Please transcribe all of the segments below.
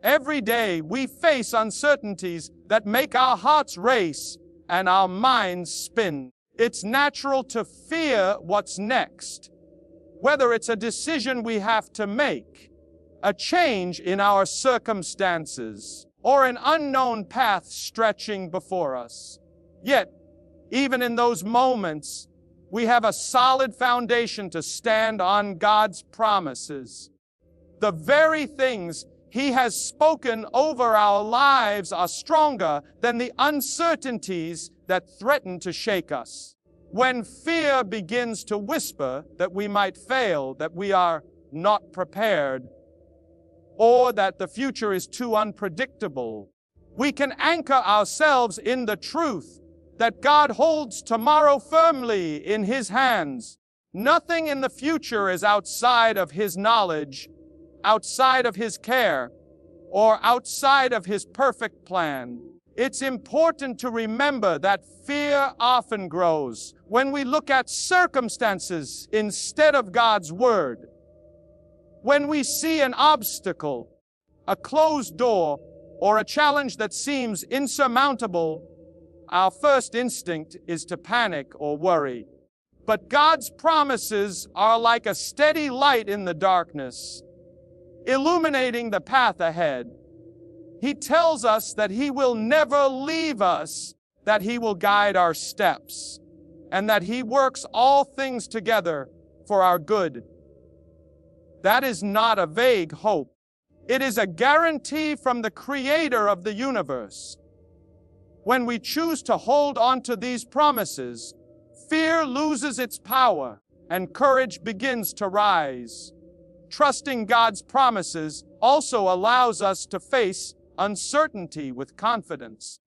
Every day we face uncertainties that make our hearts race and our minds spin. It's natural to fear what's next, whether it's a decision we have to make, a change in our circumstances, or an unknown path stretching before us. Yet, even in those moments, we have a solid foundation to stand on God's promises. The very things He has spoken over our lives are stronger than the uncertainties that threaten to shake us. When fear begins to whisper that we might fail, that we are not prepared, or that the future is too unpredictable, we can anchor ourselves in the truth that God holds tomorrow firmly in His hands. Nothing in the future is outside of His knowledge, outside of His care, or outside of His perfect plan. It's important to remember that fear often grows when we look at circumstances instead of God's Word. When we see an obstacle, a closed door, or a challenge that seems insurmountable, our first instinct is to panic or worry. But God's promises are like a steady light in the darkness, illuminating the path ahead. He tells us that He will never leave us, that He will guide our steps, and that He works all things together for our good. That is not a vague hope. It is a guarantee from the Creator of the universe. When we choose to hold on to these promises, fear loses its power and courage begins to rise. Trusting God's promises also allows us to face uncertainty with confidence.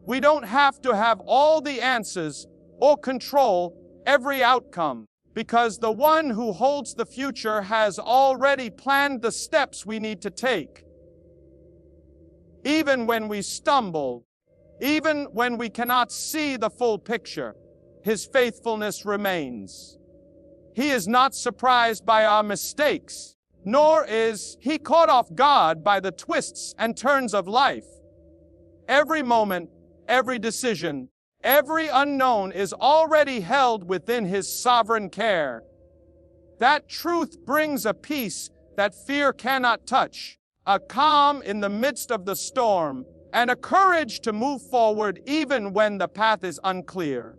We don't have to have all the answers or control every outcome, because the one who holds the future has already planned the steps we need to take. Even when we stumble, even when we cannot see the full picture, His faithfulness remains. He is not surprised by our mistakes, nor is He caught off guard by the twists and turns of life. Every moment, every decision, every unknown is already held within His sovereign care. That truth brings a peace that fear cannot touch, a calm in the midst of the storm, and a courage to move forward even when the path is unclear.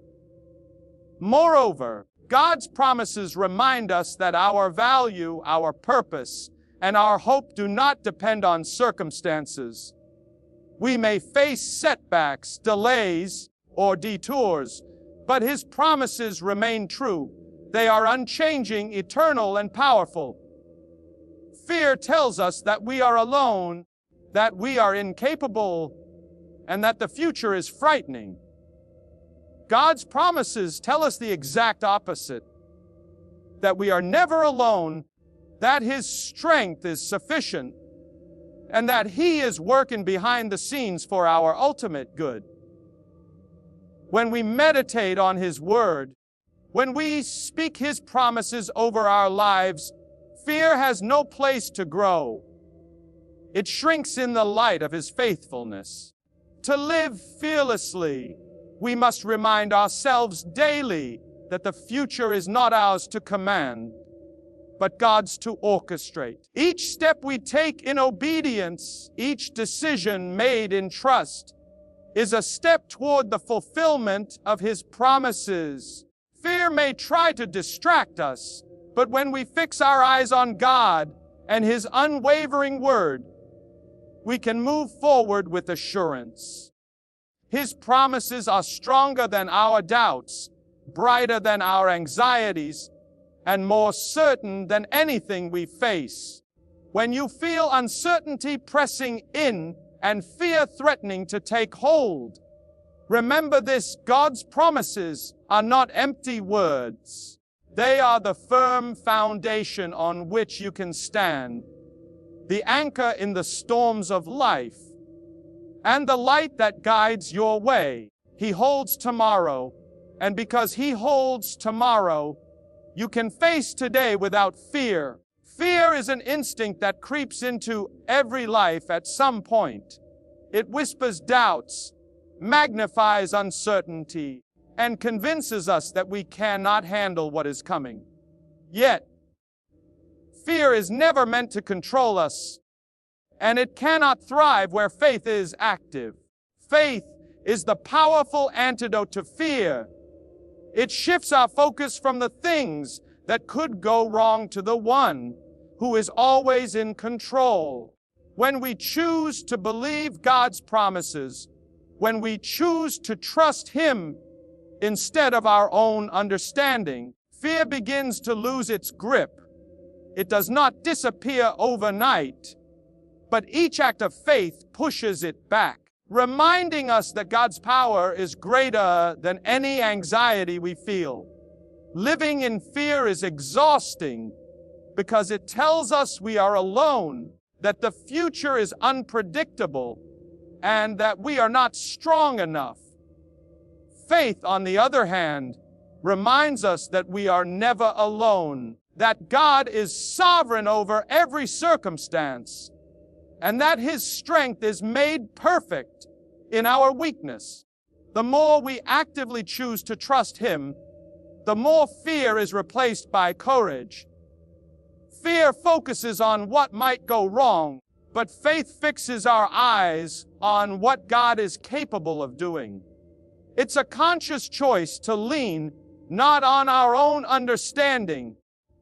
Moreover, God's promises remind us that our value, our purpose, and our hope do not depend on circumstances. We may face setbacks, delays, or detours, but His promises remain true. They are unchanging, eternal, and powerful. Fear tells us that we are alone, that we are incapable, and that the future is frightening. God's promises tell us the exact opposite, that we are never alone, that His strength is sufficient, and that He is working behind the scenes for our ultimate good. When we meditate on His Word, when we speak His promises over our lives, fear has no place to grow. It shrinks in the light of His faithfulness. To live fearlessly, we must remind ourselves daily that the future is not ours to command, but God's to orchestrate. Each step we take in obedience, each decision made in trust, is a step toward the fulfillment of His promises. Fear may try to distract us, but when we fix our eyes on God and His unwavering Word, we can move forward with assurance. His promises are stronger than our doubts, brighter than our anxieties, and more certain than anything we face. When you feel uncertainty pressing in and fear threatening to take hold, remember this: God's promises are not empty words. They are the firm foundation on which you can stand, the anchor in the storms of life, and the light that guides your way. He holds tomorrow, and because He holds tomorrow, you can face today without fear. Fear is an instinct that creeps into every life at some point. It whispers doubts, magnifies uncertainty, and convinces us that we cannot handle what is coming. Yet, fear is never meant to control us, and it cannot thrive where faith is active. Faith is the powerful antidote to fear. It shifts our focus from the things that could go wrong to the one who is always in control. When we choose to believe God's promises, when we choose to trust Him instead of our own understanding, fear begins to lose its grip. It does not disappear overnight, but each act of faith pushes it back, reminding us that God's power is greater than any anxiety we feel. Living in fear is exhausting because it tells us we are alone, that the future is unpredictable, and that we are not strong enough. Faith, on the other hand, reminds us that we are never alone, that God is sovereign over every circumstance, and that His strength is made perfect in our weakness. The more we actively choose to trust Him, the more fear is replaced by courage. Fear focuses on what might go wrong, but faith fixes our eyes on what God is capable of doing. It's a conscious choice to lean not on our own understanding,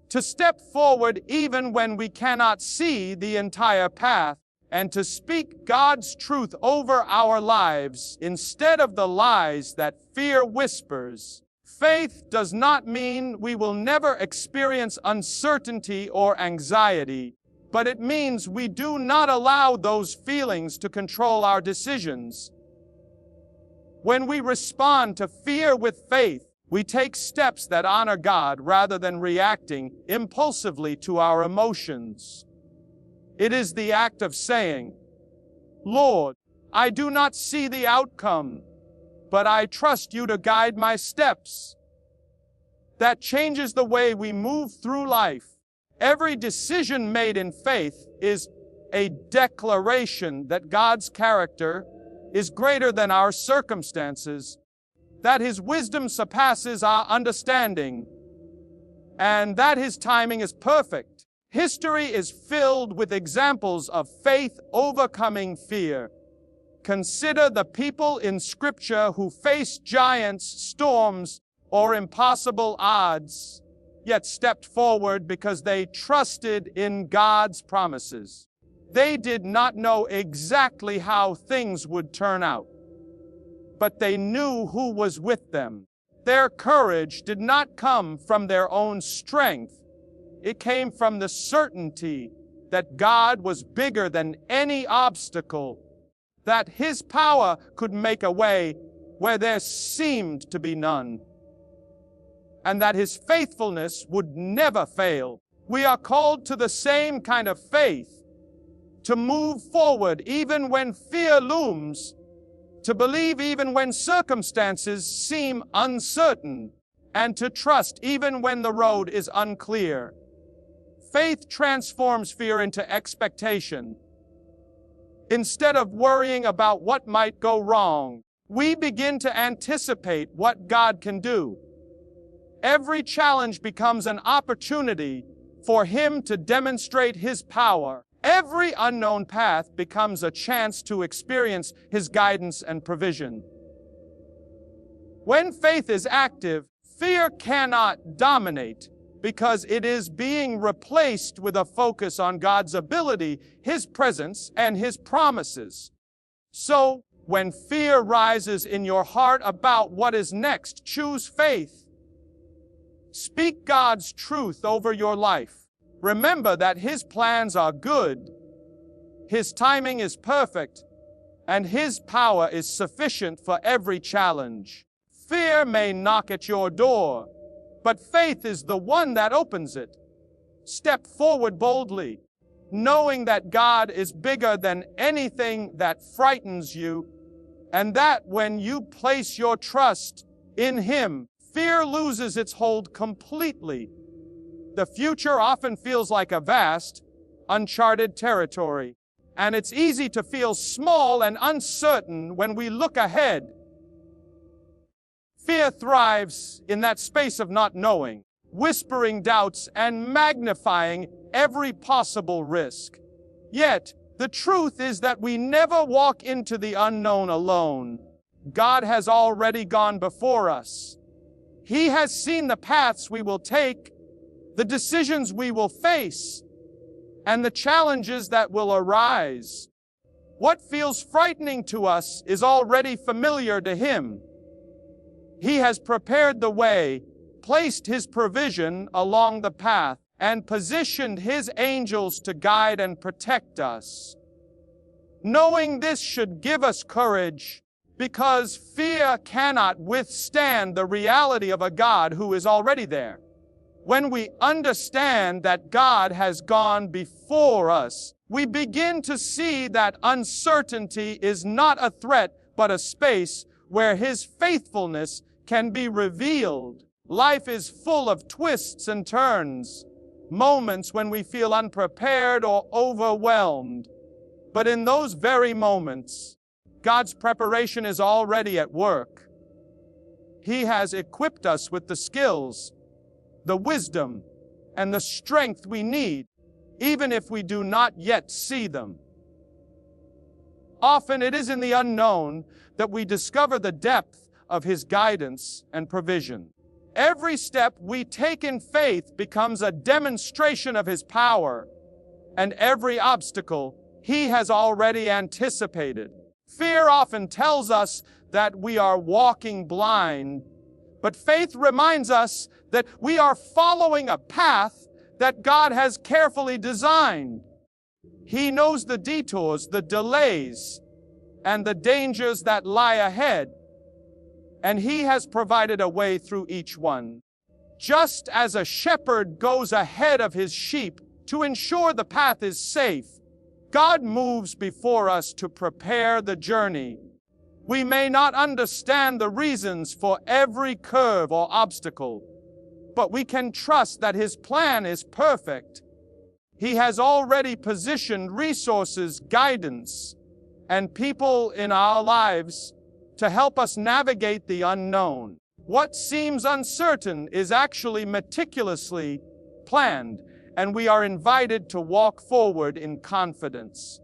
to step forward even when we cannot see the entire path, and to speak God's truth over our lives instead of the lies that fear whispers. Faith does not mean we will never experience uncertainty or anxiety, but it means we do not allow those feelings to control our decisions. When we respond to fear with faith, we take steps that honor God rather than reacting impulsively to our emotions. It is the act of saying, "Lord, I do not see the outcome, but I trust you to guide my steps." That changes the way we move through life. Every decision made in faith is a declaration that God's character is greater than our circumstances, that His wisdom surpasses our understanding, and that His timing is perfect. History is filled with examples of faith overcoming fear. Consider the people in Scripture who faced giants, storms, or impossible odds, yet stepped forward because they trusted in God's promises. They did not know exactly how things would turn out, but they knew who was with them. Their courage did not come from their own strength. It came from the certainty that God was bigger than any obstacle, that His power could make a way where there seemed to be none, and that His faithfulness would never fail. We are called to the same kind of faith, to move forward even when fear looms, to believe even when circumstances seem uncertain, and to trust even when the road is unclear. Faith transforms fear into expectation. Instead of worrying about what might go wrong, we begin to anticipate what God can do. Every challenge becomes an opportunity for Him to demonstrate His power. Every unknown path becomes a chance to experience His guidance and provision. When faith is active, fear cannot dominate because it is being replaced with a focus on God's ability, His presence, and His promises. So, when fear rises in your heart about what is next, choose faith. Speak God's truth over your life. Remember that His plans are good, His timing is perfect, and His power is sufficient for every challenge. Fear may knock at your door, but faith is the one that opens it. Step forward boldly, knowing that God is bigger than anything that frightens you, and that when you place your trust in Him, fear loses its hold completely. The future often feels like a vast, uncharted territory, and it's easy to feel small and uncertain when we look ahead. Fear thrives in that space of not knowing, whispering doubts and magnifying every possible risk. Yet, the truth is that we never walk into the unknown alone. God has already gone before us. He has seen the paths we will take, the decisions we will face, and the challenges that will arise. What feels frightening to us is already familiar to Him. He has prepared the way, placed His provision along the path, and positioned His angels to guide and protect us. Knowing this should give us courage, because fear cannot withstand the reality of a God who is already there. When we understand that God has gone before us, we begin to see that uncertainty is not a threat, but a space where His faithfulness can be revealed. Life is full of twists and turns, moments when we feel unprepared or overwhelmed. But in those very moments, God's preparation is already at work. He has equipped us with the skills, the wisdom, and the strength we need, even if we do not yet see them. Often it is in the unknown that we discover the depth of His guidance and provision. Every step we take in faith becomes a demonstration of His power, and every obstacle He has already anticipated. Fear often tells us that we are walking blind, but faith reminds us that we are following a path that God has carefully designed. He knows the detours, the delays, and the dangers that lie ahead, and He has provided a way through each one. Just as a shepherd goes ahead of his sheep to ensure the path is safe, God moves before us to prepare the journey. We may not understand the reasons for every curve or obstacle, but we can trust that His plan is perfect. He has already positioned resources, guidance, and people in our lives to help us navigate the unknown. What seems uncertain is actually meticulously planned, and we are invited to walk forward in confidence.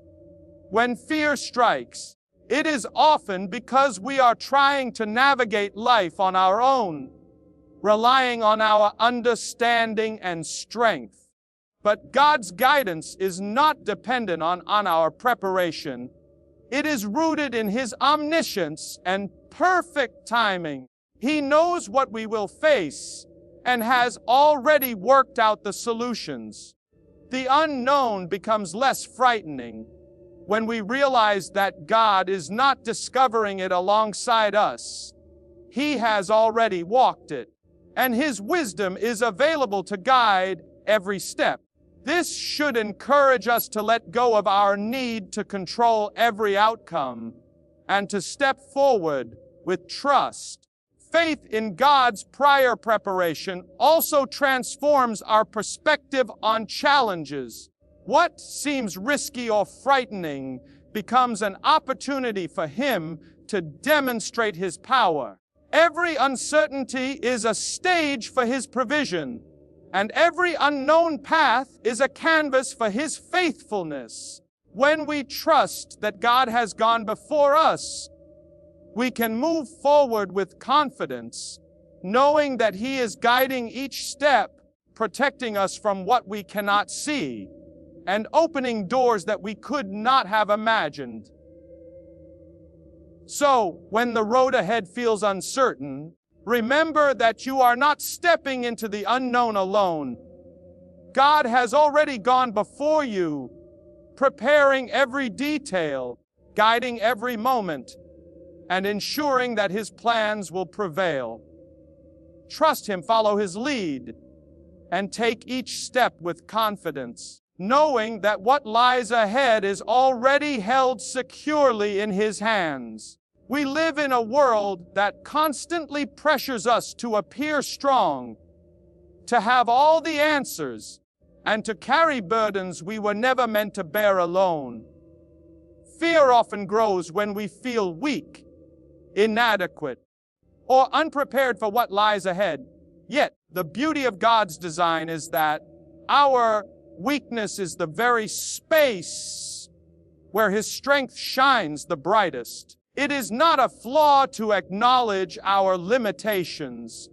When fear strikes, it is often because we are trying to navigate life on our own, relying on our understanding and strength. But God's guidance is not dependent on our preparation. It is rooted in His omniscience and perfect timing. He knows what we will face and has already worked out the solutions. The unknown becomes less frightening when we realize that God is not discovering it alongside us. He has already walked it, and His wisdom is available to guide every step. This should encourage us to let go of our need to control every outcome and to step forward with trust. Faith in God's prior preparation also transforms our perspective on challenges. What seems risky or frightening becomes an opportunity for Him to demonstrate His power. Every uncertainty is a stage for His provision, and every unknown path is a canvas for His faithfulness. When we trust that God has gone before us, we can move forward with confidence, knowing that He is guiding each step, protecting us from what we cannot see, and opening doors that we could not have imagined. So, when the road ahead feels uncertain, remember that you are not stepping into the unknown alone. God has already gone before you, preparing every detail, guiding every moment, and ensuring that His plans will prevail. Trust Him, follow His lead, and take each step with confidence, knowing that what lies ahead is already held securely in His hands. We live in a world that constantly pressures us to appear strong, to have all the answers, and to carry burdens we were never meant to bear alone. Fear often grows when we feel weak, inadequate, or unprepared for what lies ahead. Yet, the beauty of God's design is that our weakness is the very space where His strength shines the brightest. It is not a flaw to acknowledge our limitations.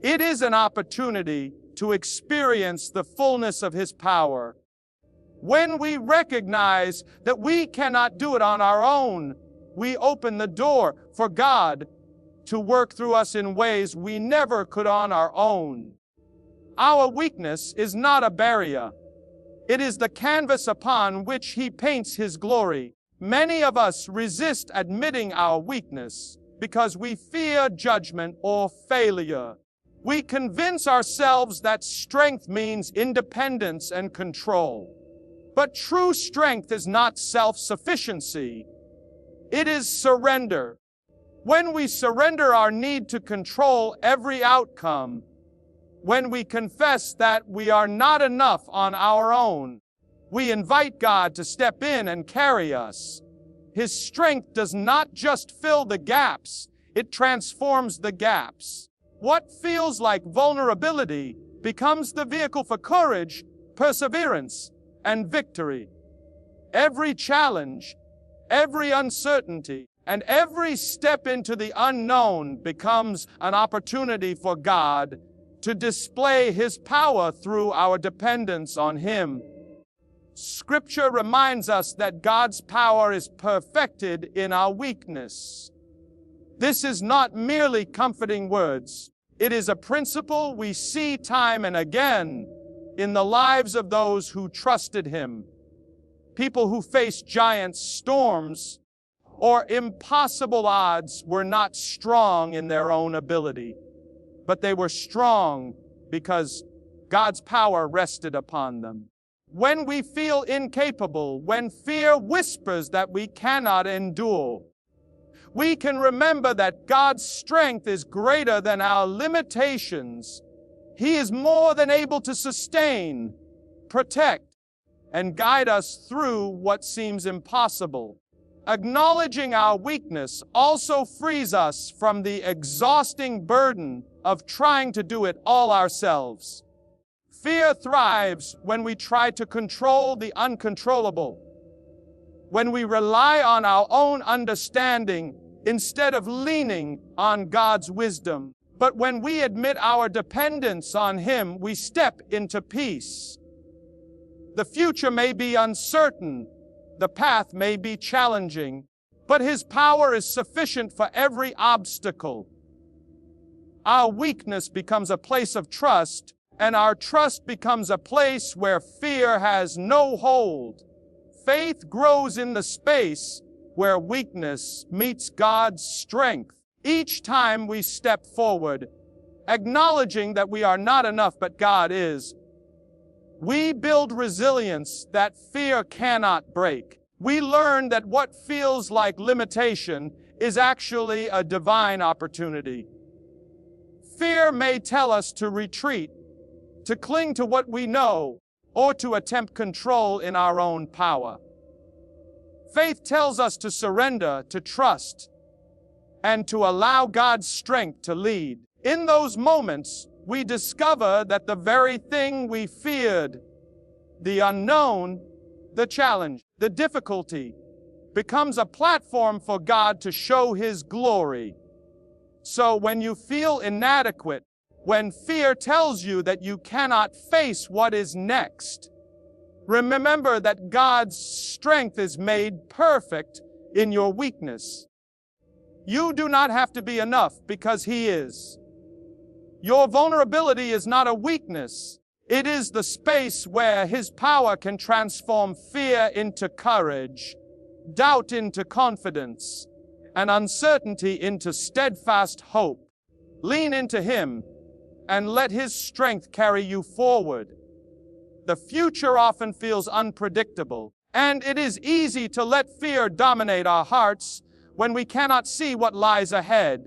It is an opportunity to experience the fullness of His power. When we recognize that we cannot do it on our own, we open the door for God to work through us in ways we never could on our own. Our weakness is not a barrier. It is the canvas upon which He paints His glory. Many of us resist admitting our weakness because we fear judgment or failure. We convince ourselves that strength means independence and control. But true strength is not self-sufficiency. It is surrender. When we surrender our need to control every outcome, when we confess that we are not enough on our own, we invite God to step in and carry us. His strength does not just fill the gaps, it transforms the gaps. What feels like vulnerability becomes the vehicle for courage, perseverance, and victory. Every challenge, every uncertainty, and every step into the unknown becomes an opportunity for God to display His power through our dependence on Him. Scripture reminds us that God's power is perfected in our weakness. This is not merely comforting words. It is a principle we see time and again in the lives of those who trusted Him. People who faced giant storms or impossible odds were not strong in their own ability, but they were strong because God's power rested upon them. When we feel incapable, when fear whispers that we cannot endure, we can remember that God's strength is greater than our limitations. He is more than able to sustain, protect, and guide us through what seems impossible. Acknowledging our weakness also frees us from the exhausting burden of trying to do it all ourselves. Fear thrives when we try to control the uncontrollable, when we rely on our own understanding instead of leaning on God's wisdom. But when we admit our dependence on Him, we step into peace. The future may be uncertain, the path may be challenging, but His power is sufficient for every obstacle. Our weakness becomes a place of trust, and our trust becomes a place where fear has no hold. Faith grows in the space where weakness meets God's strength. Each time we step forward, acknowledging that we are not enough but God is, we build resilience that fear cannot break. We learn that what feels like limitation is actually a divine opportunity. Fear may tell us to retreat, to cling to what we know, or to attempt control in our own power. Faith tells us to surrender, to trust, and to allow God's strength to lead. In those moments, we discover that the very thing we feared, the unknown, the challenge, the difficulty, becomes a platform for God to show His glory. So when you feel inadequate, when fear tells you that you cannot face what is next, remember that God's strength is made perfect in your weakness. You do not have to be enough because He is. Your vulnerability is not a weakness. It is the space where His power can transform fear into courage, doubt into confidence, and uncertainty into steadfast hope. Lean into Him and let His strength carry you forward. The future often feels unpredictable, and it is easy to let fear dominate our hearts when we cannot see what lies ahead.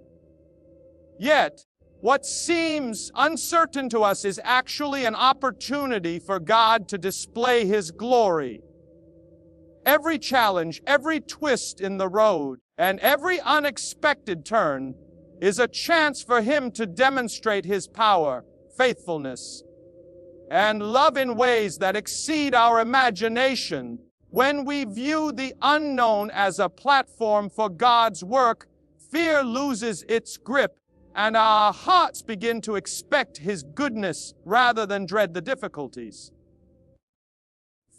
Yet, What seems uncertain to us is actually an opportunity for God to display His glory. Every challenge, every twist in the road, and every unexpected turn is a chance for Him to demonstrate His power, faithfulness, and love in ways that exceed our imagination. When we view the unknown as a platform for God's work, fear loses its grip, and our hearts begin to expect His goodness rather than dread the difficulties.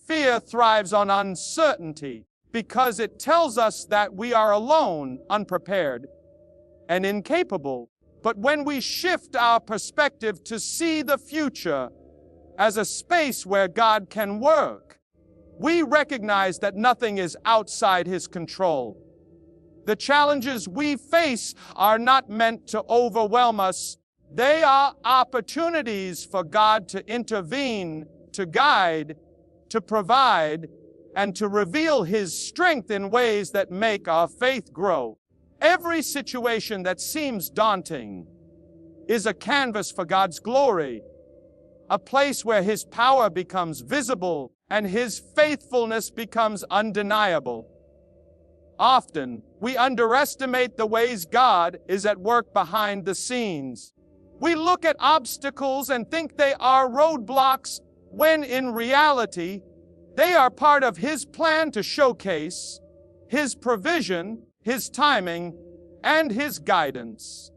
Fear thrives on uncertainty because it tells us that we are alone, unprepared, and incapable. But when we shift our perspective to see the future as a space where God can work, we recognize that nothing is outside His control. The challenges we face are not meant to overwhelm us. They are opportunities for God to intervene, to guide, to provide, and to reveal His strength in ways that make our faith grow. Every situation that seems daunting is a canvas for God's glory, a place where His power becomes visible and His faithfulness becomes undeniable. Often, we underestimate the ways God is at work behind the scenes. We look at obstacles and think they are roadblocks, when in reality, they are part of His plan to showcase His provision, His timing, and His guidance.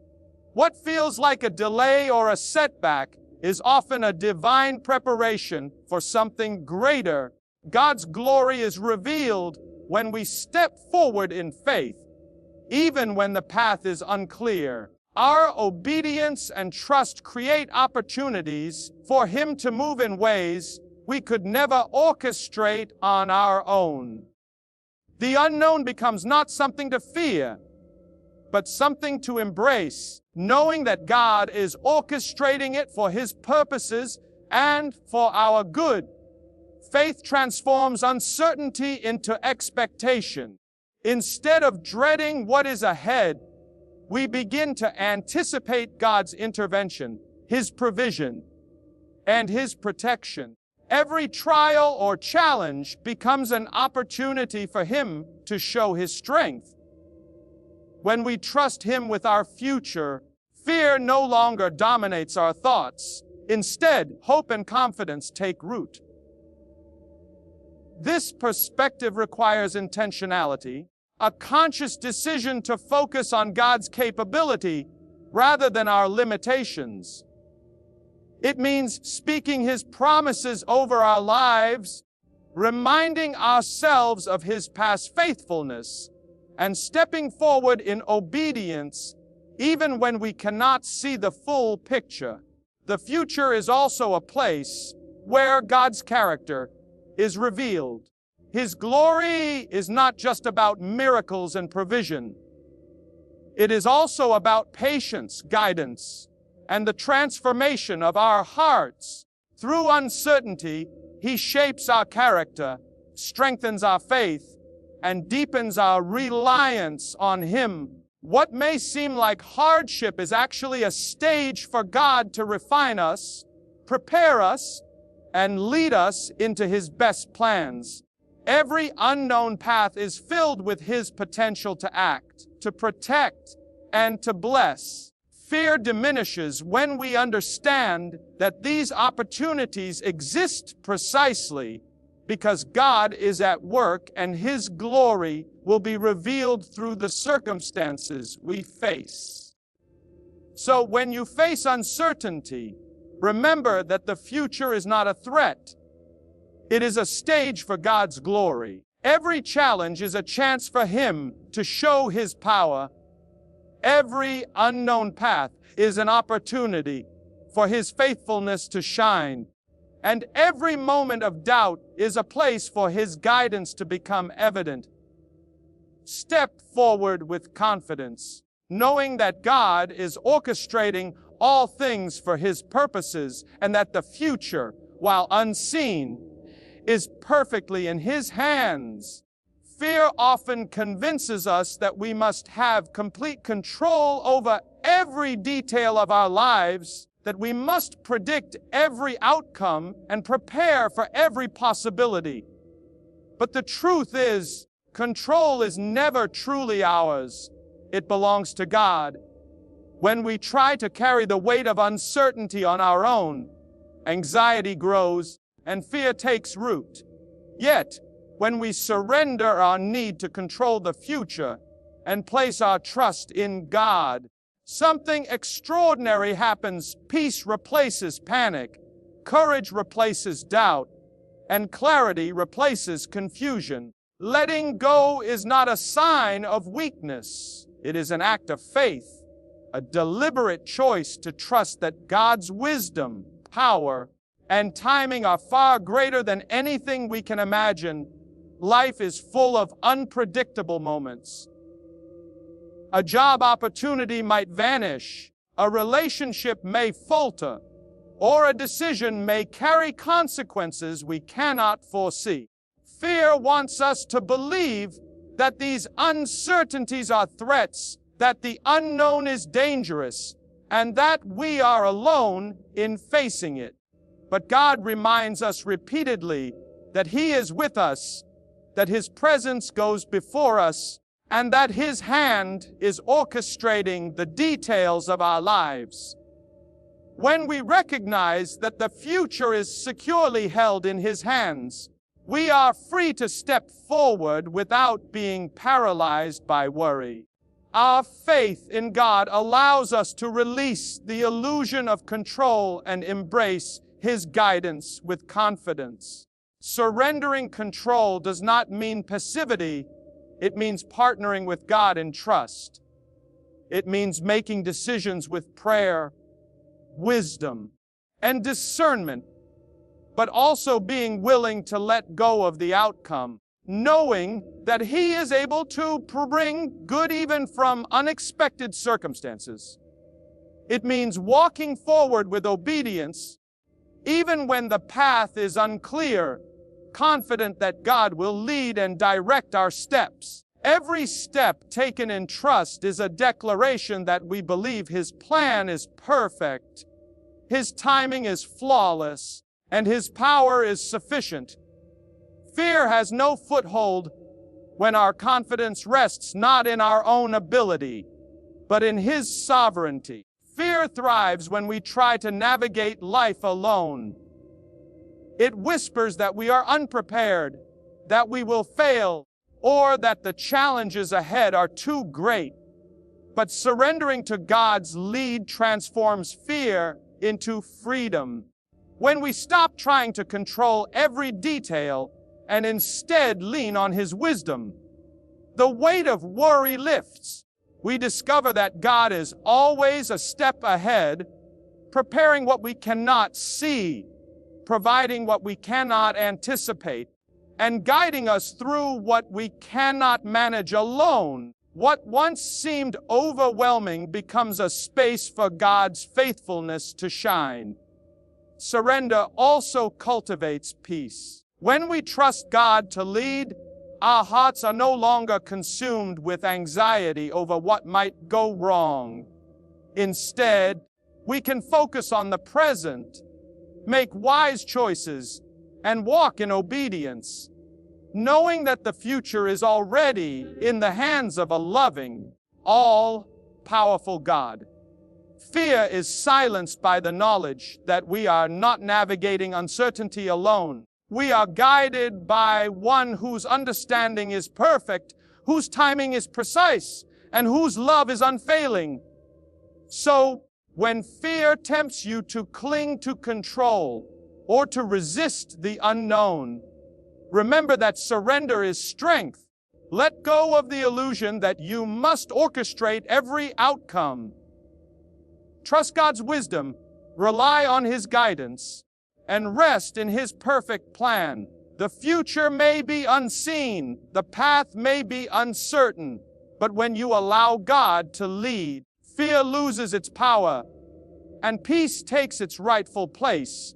What feels like a delay or a setback is often a divine preparation for something greater. God's glory is revealed when we step forward in faith, even when the path is unclear. Our obedience and trust create opportunities for Him to move in ways we could never orchestrate on our own. The unknown becomes not something to fear, but something to embrace, knowing that God is orchestrating it for His purposes and for our good. Faith transforms uncertainty into expectation. Instead of dreading what is ahead, we begin to anticipate God's intervention, His provision, and His protection. Every trial or challenge becomes an opportunity for Him to show His strength. When we trust Him with our future, fear no longer dominates our thoughts. Instead, hope and confidence take root. This perspective requires intentionality, a conscious decision to focus on God's capability rather than our limitations. It means speaking His promises over our lives, reminding ourselves of His past faithfulness, and stepping forward in obedience even when we cannot see the full picture. The future is also a place where God's character is revealed. His glory is not just about miracles and provision. It is also about patience, guidance, and the transformation of our hearts. Through uncertainty, He shapes our character, strengthens our faith, and deepens our reliance on Him. What may seem like hardship is actually a stage for God to refine us, prepare us, and lead us into His best plans. Every unknown path is filled with His potential to act, to protect, and to bless. Fear diminishes when we understand that these opportunities exist precisely because God is at work and His glory will be revealed through the circumstances we face. So when you face uncertainty, remember that the future is not a threat. It is a stage for God's glory. Every challenge is a chance for Him to show His power. Every unknown path is an opportunity for His faithfulness to shine. And every moment of doubt is a place for His guidance to become evident. Step forward with confidence, knowing that God is orchestrating all things for His purposes and that the future, while unseen, is perfectly in His hands. Fear often convinces us that we must have complete control over every detail of our lives, that we must predict every outcome and prepare for every possibility. But the truth is, control is never truly ours. It belongs to God. When we try to carry the weight of uncertainty on our own, anxiety grows and fear takes root. Yet, when we surrender our need to control the future and place our trust in God, something extraordinary happens. Peace replaces panic, courage replaces doubt, and clarity replaces confusion. Letting go is not a sign of weakness. It is an act of faith, a deliberate choice to trust that God's wisdom, power, and timing are far greater than anything we can imagine. Life is full of unpredictable moments. A job opportunity might vanish, a relationship may falter, or a decision may carry consequences we cannot foresee. Fear wants us to believe that these uncertainties are threats, that the unknown is dangerous, and that we are alone in facing it. But God reminds us repeatedly that He is with us, that His presence goes before us, and that His hand is orchestrating the details of our lives. When we recognize that the future is securely held in His hands, we are free to step forward without being paralyzed by worry. Our faith in God allows us to release the illusion of control and embrace His guidance with confidence. Surrendering control does not mean passivity. It means partnering with God in trust. It means making decisions with prayer, wisdom, and discernment, but also being willing to let go of the outcome, knowing that He is able to bring good even from unexpected circumstances. It means walking forward with obedience, even when the path is unclear, confident that God will lead and direct our steps. Every step taken in trust is a declaration that we believe His plan is perfect, His timing is flawless, and His power is sufficient. Fear has no foothold when our confidence rests not in our own ability, but in His sovereignty. Fear thrives when we try to navigate life alone. It whispers that we are unprepared, that we will fail, or that the challenges ahead are too great. But surrendering to God's lead transforms fear into freedom. When we stop trying to control every detail and instead lean on His wisdom, the weight of worry lifts. We discover that God is always a step ahead, preparing what we cannot see, providing what we cannot anticipate, and guiding us through what we cannot manage alone. What once seemed overwhelming becomes a space for God's faithfulness to shine. Surrender also cultivates peace. When we trust God to lead, our hearts are no longer consumed with anxiety over what might go wrong. Instead, we can focus on the present, make wise choices, and walk in obedience, knowing that the future is already in the hands of a loving, all-powerful God. Fear is silenced by the knowledge that we are not navigating uncertainty alone. We are guided by one whose understanding is perfect, whose timing is precise, and whose love is unfailing. So, when fear tempts you to cling to control or to resist the unknown, remember that surrender is strength. Let go of the illusion that you must orchestrate every outcome. Trust God's wisdom, rely on His guidance, and rest in His perfect plan. The future may be unseen, the path may be uncertain, but when you allow God to lead, fear loses its power, and peace takes its rightful place.